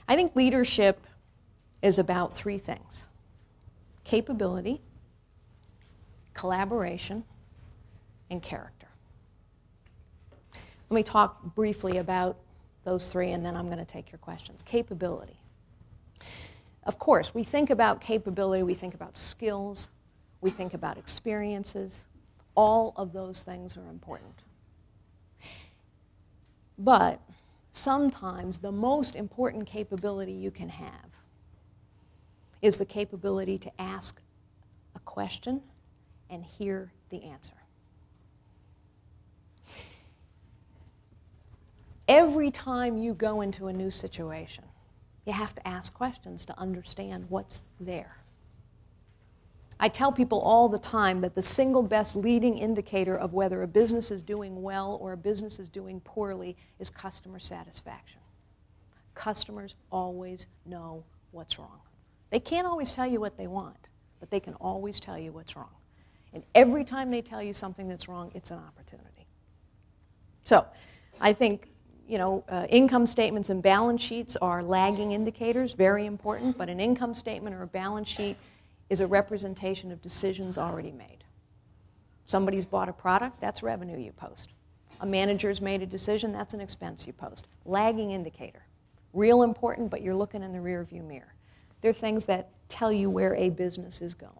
I think leadership is about three things: capability, collaboration, and character. Let me talk briefly about those three, and then I'm going to take your questions. Capability. Of course, we think about capability, we think about skills, we think about experiences. All of those things are important. But sometimes the most important capability you can have is the capability to ask a question and hear the answer. Every time you go into a new situation, you have to ask questions to understand what's there. I tell people all the time that the single best leading indicator of whether a business is doing well or a business is doing poorly is customer satisfaction. Customers always know what's wrong. They can't always tell you what they want, but they can always tell you what's wrong. And every time they tell you something that's wrong, it's an opportunity. So I think income statements and balance sheets are lagging indicators, very important, but an income statement or a balance sheet is a representation of decisions already made. Somebody's bought a product, that's revenue you post. A manager's made a decision, that's an expense you post. Lagging indicator. Real important, but you're looking in the rearview mirror. They're things that tell you where a business is going.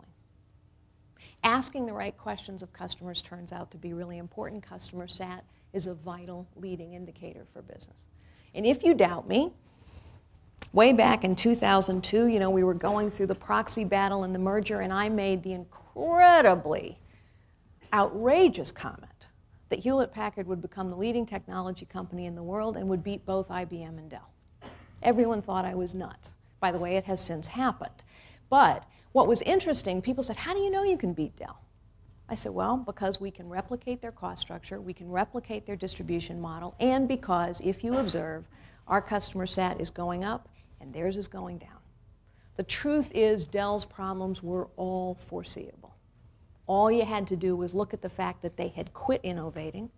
Asking the right questions of customers turns out to be really important. Customer sat is a vital leading indicator for business. And if you doubt me, way back in 2002, we were going through the proxy battle and the merger, and I made the incredibly outrageous comment that Hewlett-Packard would become the leading technology company in the world and would beat both IBM and Dell. Everyone thought I was nuts. By the way, it has since happened. But what was interesting, people said, how do you know you can beat Dell? I said, well, because we can replicate their cost structure, we can replicate their distribution model, and because, if you observe, our customer sat is going up and theirs is going down. The truth is Dell's problems were all foreseeable. All you had to do was look at the fact that they had quit innovating,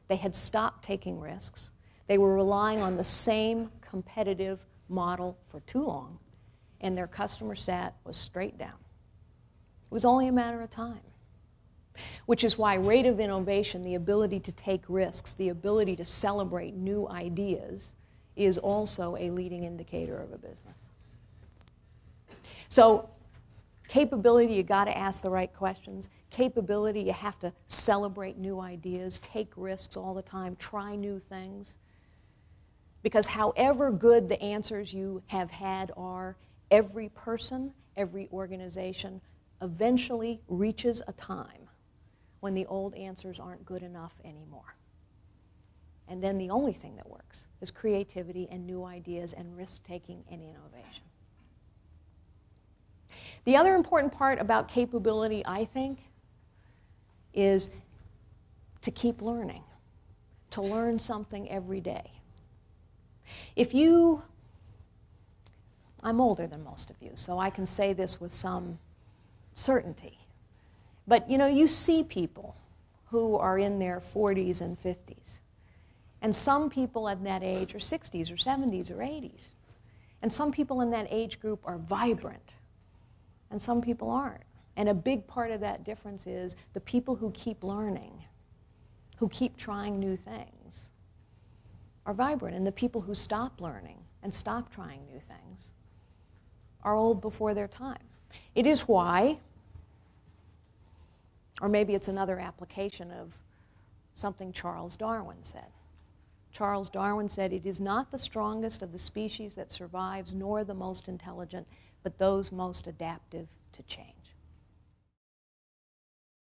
they had stopped taking risks, they were relying on the same competitive model for too long, and their customer sat was straight down. It was only a matter of time. Which is why rate of innovation, the ability to take risks, the ability to celebrate new ideas, is also a leading indicator of a business. So capability, you got to ask the right questions. Capability, you have to celebrate new ideas, take risks all the time, try new things. Because however good the answers you have had are, every person, every organization eventually reaches a time when the old answers aren't good enough anymore. And then the only thing that works is creativity and new ideas and risk-taking and innovation. The other important part about capability, I think, is to keep learning, to learn something every day. I'm older than most of you, so I can say this with some certainty. But you see people who are in their 40s and 50s. And some people at that age are 60s or 70s or 80s. And some people in that age group are vibrant. And some people aren't. And a big part of that difference is the people who keep learning, who keep trying new things, are vibrant. And the people who stop learning and stop trying new things are old before their time. It is why, or maybe it's another application of something Charles Darwin said. Charles Darwin said, "It is not the strongest of the species that survives, nor the most intelligent, but those most adaptive to change."